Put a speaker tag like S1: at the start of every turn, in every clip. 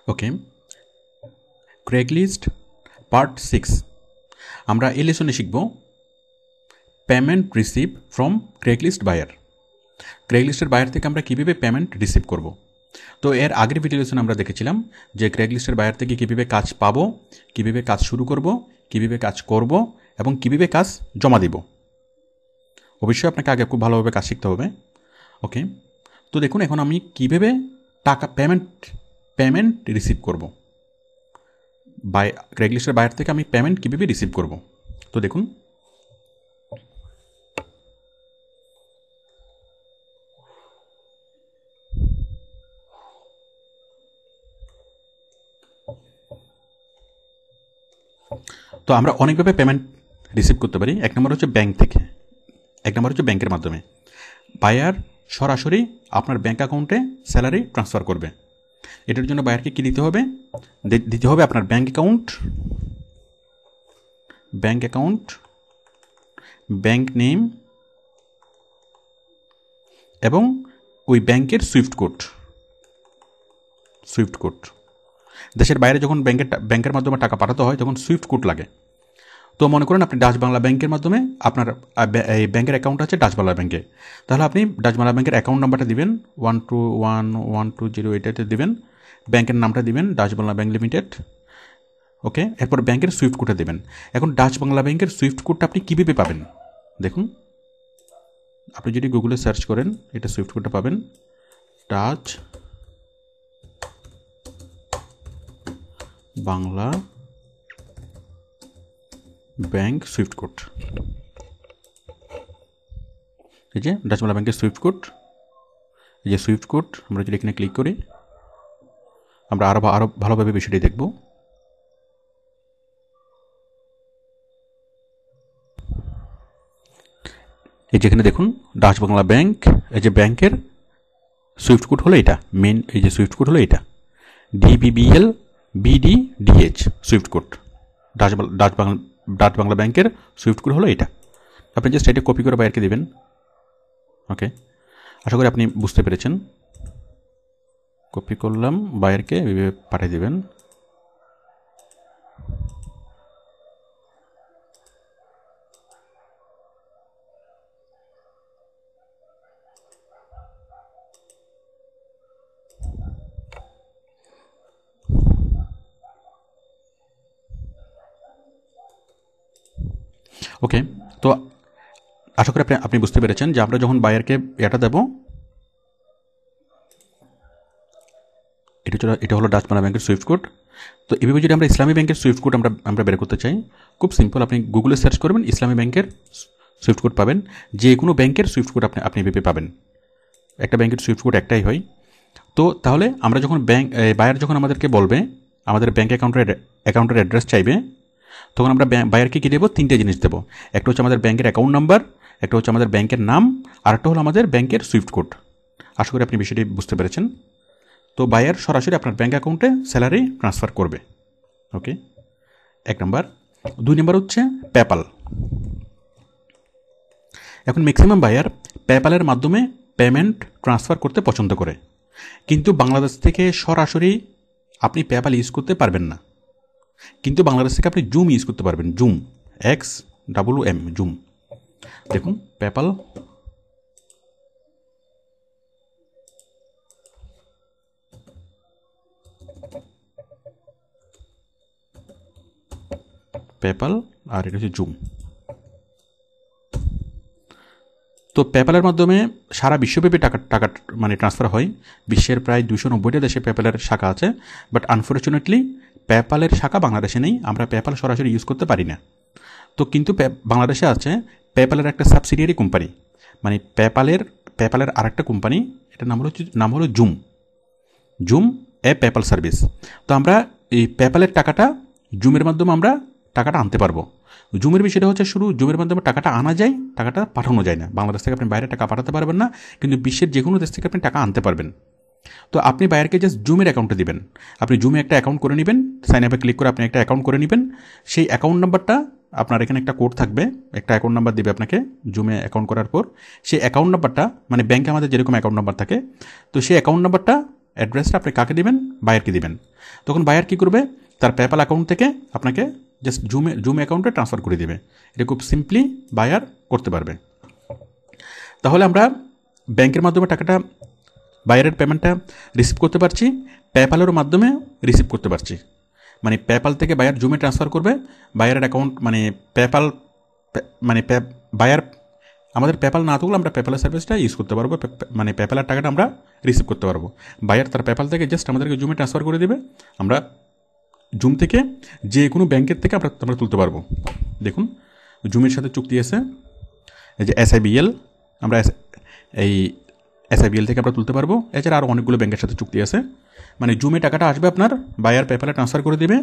S1: ওকে, ক্রেগলিস্ট part 6 আমরা এই লেসনে শিখব payment receive from Craigslist buyer. ক্রেগলিস্টের বায়ার থেকে আমরা কীভাবে পেমেন্ট রিসিভ করব। তো এর আগের ভিডিও লেসনে আমরা দেখেছিলাম যে ক্রেগলিস্টের বায়ার থেকে কীভাবে কাজ পাবো, কীভাবে কাজ শুরু করব, কীভাবে কাজ করব এবং কীভাবে কাজ জমা দিব। অবশ্যই আপনাকে আগে খুব ভালোভাবে কাজ শিখতে হবে। ওকে, তো দেখুন এখন আমি কীভাবে টাকা পেমেন্ট রিসিভ করব। ক্রেগলিস্টের বায়ার থেকে আমি পেমেন্ট কীভাবে রিসিভ করব। তো দেখুন, তো আমরা অনেকভাবে পেমেন্ট রিসিভ করতে পারি। এক নম্বর হচ্ছে ব্যাংক থেকে, এক নম্বর হচ্ছে ব্যাংকের মাধ্যমে। বায়ার সরাসরি আপনার ব্যাংক অ্যাকাউন্টে স্যালারি ট্রান্সফার করবে। এটার জন্য বায়ারকে কী দিতে হবে? দিতে হবে আপনার ব্যাংক অ্যাকাউন্ট, ব্যাংক নেম এবং ওই ব্যাংকের সুইফট কোড। দেশের বাইরে যখন ব্যাংকের মাধ্যমে টাকা পাঠাতে হয় তখন সুইফট কোড লাগে। তো মনে করেন আপনি ডাচ বাংলা ব্যাংকের মাধ্যমে আপনার এই ব্যাংকের অ্যাকাউন্ট আছে ডাচ বাংলা ব্যাংকে, তাহলে আপনি ডাচ বাংলা ব্যাংকের অ্যাকাউন্ট নাম্বারটা দিবেন 121120 দিবেন, ব্যাংকের নামটা দিবেন ডাচ বাংলা ব্যাংক লিমিটেড। ওকে, এরপর ব্যাংকের সুইফট কোডটা দেবেন। এখন ডাচ বাংলা ব্যাংকের সুইফট কোডটা আপনি কীভাবে পাবেন? দেখুন, আপনি যদি গুগলে সার্চ করেন এটা সুইফট কোডটা পাবেন, Dutch Bangla bank Swift code. এই যে ডাচ বাংলা ব্যাংকের সুইফট কোড, এই যে সুইফট কোড। আমরা যদি এখানে ক্লিক করি আমরা আরও ভালোভাবে বিষয়টি দেখব। এই যেখানে দেখুন ডাচ বাংলা ব্যাংক, এই যে ব্যাংকের সুইফট কোড হলো এটা, মেন এই যে সুইফট কোড হলো এটা DBBL BDDH Swift code. Dutch Bangla ব্যাংকের সুইফট কোড হলো এটা। আপনি জাস্ট এটা কপি করে বাইরকে দেবেন। ওকে, আশা করি আপনি বুঝতে পেরেছেন। কপি করলাম, বাইরকে পাঠিয়ে দেবেন। ওকে, তো আশা করি আপনি বুঝতে পেরেছেন যে আমরা যখন বায়ারকে এটা দেব, এটা হলো ডাচ বাংলা ব্যাংকের সুইফট কোড। তো এভাবে যদি আমরা ইসলামী ব্যাংকের সুইফট কোড আমরা বের করতে চাই, খুব সিম্পল, আপনি গুগলে সার্চ করবেন ইসলামী ব্যাংকের সুইফট কোড পাবেন। যে কোনো ব্যাংকের সুইফট কোড আপনি এভাবে পাবেন। একটা ব্যাংকের সুইফট কোড একটাই হয়। তো তাহলে আমরা যখন বায়ার যখন আমাদেরকে বলবে আমাদের ব্যাংক অ্যাকাউন্টের অ্যাড্রেস চাইবে, তখন আমরা বায়ারকে কী দেবো? তিনটে জিনিস দেবো। একটা হচ্ছে আমাদের ব্যাংকের অ্যাকাউন্ট নাম্বার, একটা হচ্ছে আমাদের ব্যাংকের নাম, আর একটা হলো আমাদের ব্যাংকের সুইফট কোড। আশা করি আপনি বিষয়টি বুঝতে পেরেছেন। তো বায়ার সরাসরি আপনার ব্যাংক অ্যাকাউন্টে স্যালারি ট্রান্সফার করবে। ওকে, এক নাম্বার। দুই নাম্বার হচ্ছে পেপ্যাল। এখন ম্যাক্সিমাম বায়ার পেপ্যালের মাধ্যমে পেমেন্ট ট্রান্সফার করতে পছন্দ করে, কিন্তু বাংলাদেশ থেকে সরাসরি আপনি পেপ্যাল ইউজ করতে পারবেন না। কিন্তু বাংলাদেশ থেকে আপনি জুম ইউজ করতে পারবেন, জুম XWM জুম। দেখুন পেপ্যাল, আর এটা হচ্ছে জুম। তো পেপ্যালের মাধ্যমে সারা বিশ্বব্যাপী টাকা মানে ট্রান্সফার হয়। বিশ্বের প্রায় 290টা দেশে পেপ্যালের শাখা আছে, বাট আনফর্চুনেটলি পেপ্যালের শাখা বাংলাদেশে নেই। আমরা পেপ্যাল সরাসরি ইউজ করতে পারি না। তো কিন্তু বাংলাদেশে আছে পেপ্যালের একটা সাবসিডিয়ারি কোম্পানি, মানে পেপ্যালের আরেকটা কোম্পানি, এটার নাম হলো জুম পেপ্যাল সার্ভিস। তো আমরা এই পেপ্যালের টাকাটা জুমের মাধ্যমে আমরা টাকাটা আনতে পারবো। জুমের বিষয়টা হচ্ছে শুধু জুমের মাধ্যমে টাকাটা আনা যায়, টাকাটা পাঠানো যায় না। বাংলাদেশ থেকে আপনি বাইরে টাকা পাঠাতে পারবেন না, কিন্তু বিশ্বের যে কোনো দেশ থেকে আপনি টাকা আনতে পারবেন। তো আপনি বায়ারকে জাস্ট জুমের অ্যাকাউন্টে দিবেন। আপনি জুমে একটা অ্যাকাউন্ট করে নেবেন, সাইন আপে ক্লিক করে আপনি একটা অ্যাকাউন্ট করে নেবেন। সেই অ্যাকাউন্ট নাম্বারটা আপনার এখানে একটা কোড থাকবে, একটা অ্যাকাউন্ট নাম্বার দেবে আপনাকে জুমে অ্যাকাউন্ট করার পর। সেই অ্যাকাউন্ট নাম্বারটা মানে ব্যাংকে আমাদের যেরকম অ্যাকাউন্ট নাম্বার থাকে, তো সেই অ্যাকাউন্ট নাম্বারটা অ্যাড্রেসটা আপনি কাকে দিবেন, বায়ারকে দিবেন। তখন বায়ার কী করবে, তার পেপ্যাল অ্যাকাউন্ট থেকে আপনাকে জাস্ট জুম অ্যাকাউন্টে ট্রান্সফার করে দেবে। এটা খুব সিম্পলি বায়ার করতে পারবে। তাহলে আমরা ব্যাংকের মাধ্যমে টাকাটা, বায়ারের পেমেন্টটা রিসিভ করতে পারছি, পেপ্যালের মাধ্যমে রিসিভ করতে পারছি। মানে পেপ্যাল থেকে বায়ার জুমে ট্রান্সফার করবে, বায়ারের অ্যাকাউন্ট মানে পেপ্যাল মানে বায়ার আমাদের পেপ্যাল না থাকলে আমরা পেপ্যালের সার্ভিসটা ইউজ করতে পারবো, মানে পেপ্যালের টাকাটা আমরা রিসিভ করতে পারবো। বায়ার তার পেপ্যাল থেকে জাস্ট আমাদেরকে জুমে ট্রান্সফার করে দেবে, আমরা জুম থেকে যে কোনো ব্যাংকের থেকে আমরা তুলতে পারবো। দেখুন জুমের সাথে চুক্তি আছে, এই যে SIBL, আমরা এই SIBL থেকে আমরা তুলতে পারবো। এছাড়া আরও অনেকগুলো ব্যাংকের সাথে চুক্তি আছে। মানে জুমে টাকাটা আসবে, আপনার বায়ার পেপ্যালে ট্রান্সফার করে দেবে,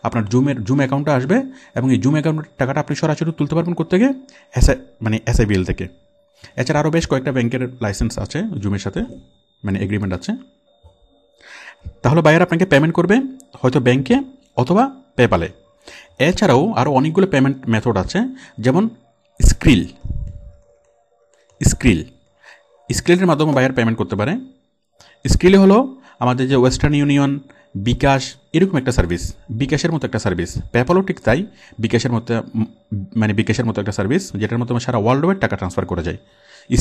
S1: আপনার জুম অ্যাকাউন্টে আসবে, এবং এই জুম অ্যাকাউন্টের টাকাটা আপনি সরাসরি তুলতে পারবেন কোত্থেকে, SIBL থেকে। এছাড়া আরও বেশ কয়েকটা ব্যাংকের লাইসেন্স আছে জুমের সাথে, মানে এগ্রিমেন্ট আছে। তাহলে বায়ার আপনাকে পেমেন্ট করবে হয়তো ব্যাংকে অথবা পেপ্যালে। এছাড়াও আরও অনেকগুলো পেমেন্ট মেথড আছে, যেমন স্ক্রিলের মাধ্যমে বায়ার পেমেন্ট করতে পারে। স্ক্রিলে হলো আমাদের যে ওয়েস্টার্ন ইউনিয়ন, বিকাশ, এরকম একটা সার্ভিস, বিকাশের মতো একটা সার্ভিস। পেপ্যালও ঠিক তাই, বিকাশের মতো একটা সার্ভিস, যেটার মাধ্যমে সারা ওয়ার্ল্ড ওয়াইড টাকা ট্রান্সফার করা যায়।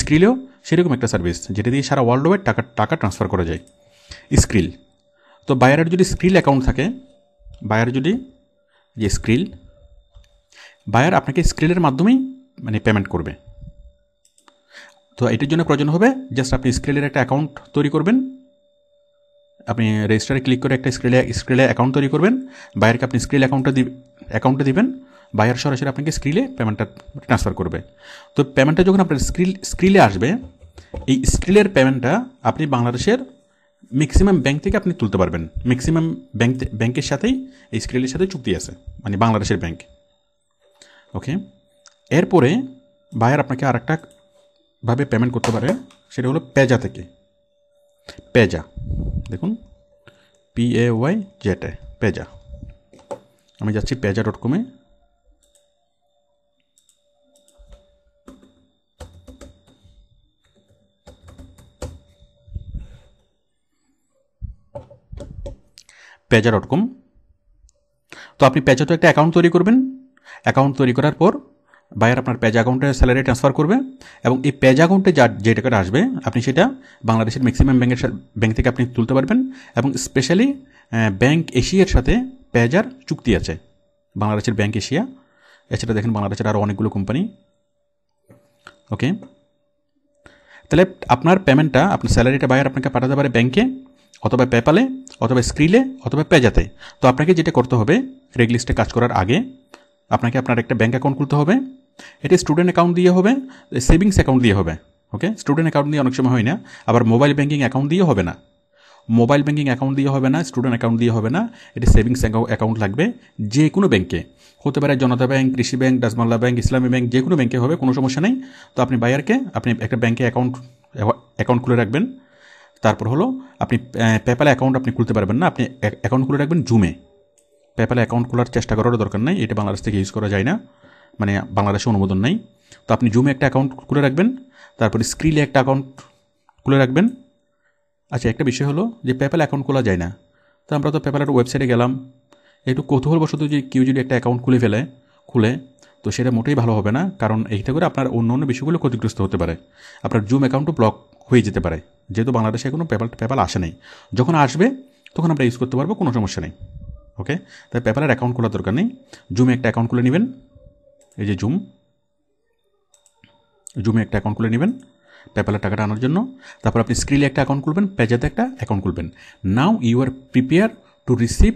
S1: স্ক্রিলেও সেরকম একটা সার্ভিস, যেটা দিয়ে সারা ওয়ার্ল্ড ওয়াইড টাকা ট্রান্সফার করা যায়। স্ক্রিল, তো বায়ারের যদি স্ক্রিল অ্যাকাউন্ট থাকে, বায়ার আপনাকে স্ক্রিলের মাধ্যমেই মানে পেমেন্ট করবে। তো এটির জন্য প্রয়োজন হবে জাস্ট আপনি স্ক্রিলের একটা অ্যাকাউন্ট তৈরি করবেন, আপনি রেজিস্টারে ক্লিক করে একটা স্ক্রিলে অ্যাকাউন্ট তৈরি করবেন, বায়ারকে আপনি স্ক্রিল অ্যাকাউন্টে দিবেন, বায়ার সরাসরি আপনাকে স্ক্রিলে পেমেন্টটা ট্রান্সফার করবে। তো পেমেন্টটা যখন আপনার স্ক্রিলে আসবে, এই স্ক্রিলের পেমেন্টটা আপনি বাংলাদেশের ম্যাক্সিমাম ব্যাংক থেকে আপনি তুলতে পারবেন। ম্যাক্সিমাম ব্যাংকের সাথেই এই স্ক্রিলের সাথে চুক্তি আছে, মানে বাংলাদেশের ব্যাংক। ওকে, এরপরে বায়ার আপনাকে আরেকটা ভাবে পেমেন্ট করতে পারে, সেটা হলো পেজা থেকে। পেজা, দেখুন PAYZ, পেজা। আমি যাচ্ছি পেজা.com-এ। পেজা.com। তো আপনি পেজাতে একটা অ্যাকাউন্ট তৈরি করবেন। অ্যাকাউন্ট তৈরি করার পর বায়ার আপনার পেজা অ্যাকাউন্টে স্যালারি ট্রান্সফার করবে, এবং এই পেজা অ্যাকাউন্টে যে টাকাটা আসবে আপনি সেটা বাংলাদেশের ম্যাক্সিমাম ব্যাংক থেকে আপনি তুলতে পারবেন। এবং স্পেশালি ব্যাংক এশিয়ার সাথে পেজার চুক্তি আছে, বাংলাদেশের ব্যাংক এশিয়া। এছাড়া দেখেন বাংলাদেশের আরও অনেকগুলো কোম্পানি। ওকে, তাহলে আপনার পেমেন্টটা, আপনার স্যালারিটা বায়ার আপনাকে পাঠাতে পারে ব্যাংকে, অথবা পেপ্যালে, অথবা স্ক্রিলে, অথবা পেজাতে। তো আপনাকে যেটা করতে হবে, রেগলিস্টে কাজ করার আগে আপনাকে আপনার একটা ব্যাঙ্ক অ্যাকাউন্ট খুলতে হবে। এটা স্টুডেন্ট অ্যাকাউন্ট দিয়ে হবে, সেভিংস অ্যাকাউন্ট দিয়ে হবে। ওকে, স্টুডেন্ট অ্যাকাউন্ট দিয়ে অনেক সময় হয় না, আবার মোবাইল ব্যাঙ্কিং অ্যাকাউন্ট দিয়ে হবে না, স্টুডেন্ট অ্যাকাউন্ট দিয়ে হবে না। এটা সেভিংস অ্যাকাউন্ট লাগবে। যে কোনো ব্যাংকে হতে পারে, জনতা ব্যাংক, কৃষি ব্যাংক, ডাচবাংলা ব্যাংক, ইসলামী ব্যাংক, যে কোনো ব্যাংকে হবে, কোনো সমস্যা নেই। তো আপনি বায়ারকে আপনি একটা ব্যাংকে অ্যাকাউন্ট খুলে রাখবেন। তারপর হলো আপনি পেপ্যালে অ্যাকাউন্ট আপনি খুলতে পারবেন না, আপনি অ্যাকাউন্ট খুলে রাখবেন জুমে। পেপ্যালে অ্যাকাউন্ট খোলার চেষ্টা করারও দরকার নেই, এটা বাংলাদেশ থেকে ইউজ করা যায় না, মানে বাংলাদেশে অনুমোদন নেই। তো আপনি জুমে একটা অ্যাকাউন্ট খুলে রাখবেন, তারপরে স্ক্রিলে একটা অ্যাকাউন্ট খুলে রাখবেন। আচ্ছা, একটা বিষয় হলো যে পেপ্যাল অ্যাকাউন্ট খোলা যায় না। তো আমরা তো পেপ্যালের ওয়েবসাইটে গেলাম, একটু কৌতূহলবশত যে কেউ যদি একটা অ্যাকাউন্ট খুলে তো সেটা মোটেই ভালো হবে না, কারণ এইটা করে আপনার অন্য বিষয়গুলো ক্ষতিগ্রস্ত হতে পারে। আপনার জুম অ্যাকাউন্টও ব্লক হয়ে যেতে পারে, যেহেতু বাংলাদেশে কোনো পেপ্যাল আসে নেই। যখন আসবে তখন আমরা ইউজ করতে পারবো, কোনো সমস্যা নেই। ওকে, তাই পেপ্যালের অ্যাকাউন্ট খোলার দরকার নেই, জুমে একটা অ্যাকাউন্ট খুলে নেবেন। এই যে জুমে একটা অ্যাকাউন্ট খুলে নেবেন পেপ্যালের টাকাটা আনার জন্য। তারপর আপনি স্ক্রিলে একটা অ্যাকাউন্ট খুলবেন, পেজাতে একটা অ্যাকাউন্ট খুলবেন। Now you are prepare to receive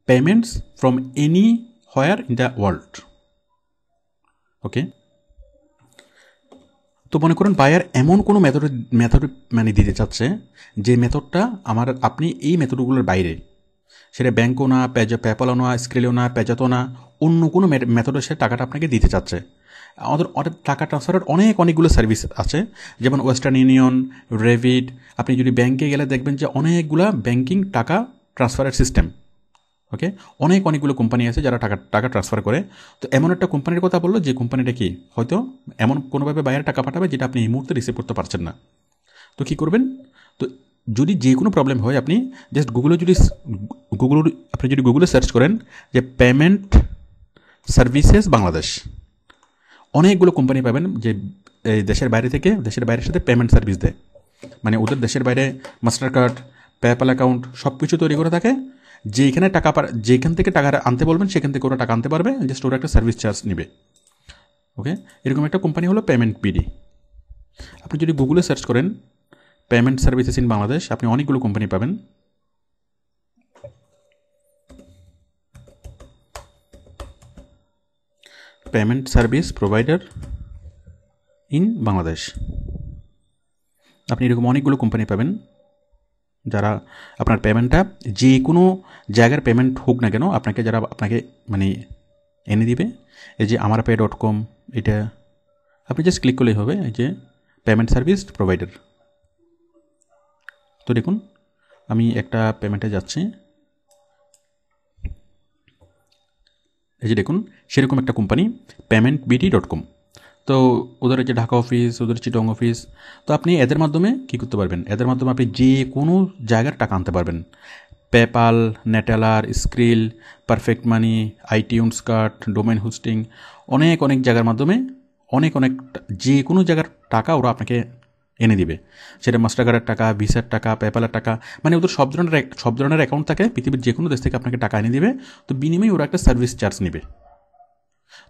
S1: payments from anywhere in the world. Okay, তো মনে করুন বায়ার এমন কোনো মেথড মানে দিতে চাচ্ছে যে মেথডটা আপনি এই মেথডগুলোর বাইরে, সেটা ব্যাঙ্কও না, পেপ্যালও না, স্ক্রিলেও না, পেজাতও না, অন্য কোনো মেথডে সে টাকাটা আপনাকে দিতে চাচ্ছে। আমাদের টাকা ট্রান্সফারের অনেকগুলো সার্ভিস আছে, যেমন ওয়েস্টার্ন ইউনিয়ন, রেভিট। আপনি যদি ব্যাংকে গেলে দেখবেন যে অনেকগুলো ব্যাংকিং টাকা ট্রান্সফারের সিস্টেম। ওকে, অনেকগুলো কোম্পানি আছে যারা টাকা ট্রান্সফার করে। তো এমন একটা কোম্পানির কথা বললো যে কোম্পানিটা কি হয়তো এমন কোনোভাবে বাইরে টাকা পাঠাবে যেটা আপনি এই মুহূর্তে রিসিভ করতে পারছেন না। তো কী করবেন? তো যদি যে কোনো প্রবলেম হয় আপনি জাস্ট আপনি যদি গুগলে সার্চ করেন যে পেমেন্ট সার্ভিসেস বাংলাদেশ, অনেকগুলো কোম্পানি পাবেন যে এই দেশের বাইরের সাথে পেমেন্ট সার্ভিস দেয়। মানে ওদের দেশের বাইরে মাস্টার কার্ড, পেপ্যাল অ্যাকাউন্ট সব কিছু তৈরি করে থাকে। যেখান থেকে টাকা আনতে বলবেন সেখান থেকে ওরা টাকা আনতে পারবে, জাস্ট ওরা একটা সার্ভিস চার্জ নেবে। ওকে, এরকম একটা কোম্পানি হলো পেমেন্ট বিডি। আপনি যদি গুগলে সার্চ করেন পেমেন্ট সার্ভিসেস ইন বাংলাদেশ, আপনি অনেকগুলো কোম্পানি পাবেন। Payment service provider in Bangladesh, আপনি এরকম অনেকগুলো কোম্পানি পাবেন যারা আপনার পেমেন্টটা যে কোনো জায়গার পেমেন্ট হোক না কেন আপনাকে মানে এনে দিবে। এই যে amarpay.com, এটা আপনি জাস্ট ক্লিক করলেই হবে। এই যে পেমেন্ট সার্ভিস প্রোভাইডার। তো দেখুন আমি একটা পেমেন্টে যাচ্ছি, এই যে দেখুন সেরকম একটা কোম্পানি paymentbd.com। তো ওদের যে ঢাকা অফিস, ওদের চিটং অফিস। তো আপনি এদের মাধ্যমে কী করতে পারবেন, এদের মাধ্যমে আপনি যে কোনো জায়গার টাকা আনতে পারবেন। পেপ্যাল, নেটেলার, স্ক্রিল, পারফেক্ট মানি, আইটিউন্স কার্ড, ডোমেন হোস্টিং, অনেক জায়গার মাধ্যমে অনেক যে কোনো জায়গার টাকা ওরা আপনাকে এনে দিবে। সেটা মাস্টার কার্ডের টাকা, ভিসার টাকা, পেপ্যালের টাকা, মানে ওদের সব ধরনের অ্যাকাউন্ট থাকে, পৃথিবীর যে কোনো দেশ থেকে আপনাকে টাকা এনে দিবে। তো বিনিময়ে ওরা একটা সার্ভিস চার্জ নেবে।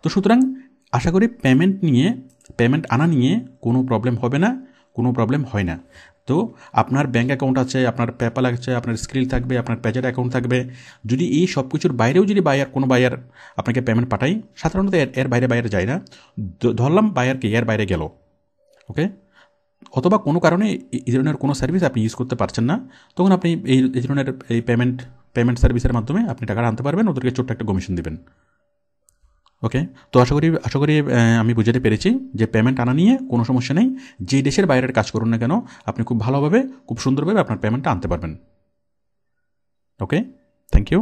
S1: তো সুতরাং আশা করি পেমেন্ট আনা নিয়ে কোনো প্রবলেম হবে না, কোনো প্রবলেম হয় না। তো আপনার ব্যাঙ্ক অ্যাকাউন্ট আছে, আপনার পেপ্যাল আছে, আপনার স্ক্রিল থাকবে, আপনার পেজের অ্যাকাউন্ট থাকবে। যদি এই সব কিছুর বাইরেও যদি কোনো বায়ার আপনাকে পেমেন্ট পাঠায়, সাধারণত এর বাইরে যায় না। ধরলাম বায়ারকে এর বাইরে গেল, ওকে, অথবা কোনো কারণে এই ধরনের কোনো সার্ভিস আপনি ইউজ করতে পারছেন না, তখন আপনি এই ধরনের এই পেমেন্ট সার্ভিসের মাধ্যমে আপনি টাকাটা আনতে পারবেন, ওদেরকে ছোট্ট একটা কমিশন দিবেন। ওকে, তো আশা করি আমি বুঝাতে পেরেছি যে পেমেন্ট আনা নিয়ে কোনো সমস্যা নেই। যে দেশের বাইরের কাজ করুন না কেন, আপনি খুব ভালোভাবে, খুব সুন্দরভাবে আপনার পেমেন্টটা আনতে পারবেন। ওকে, থ্যাংক ইউ।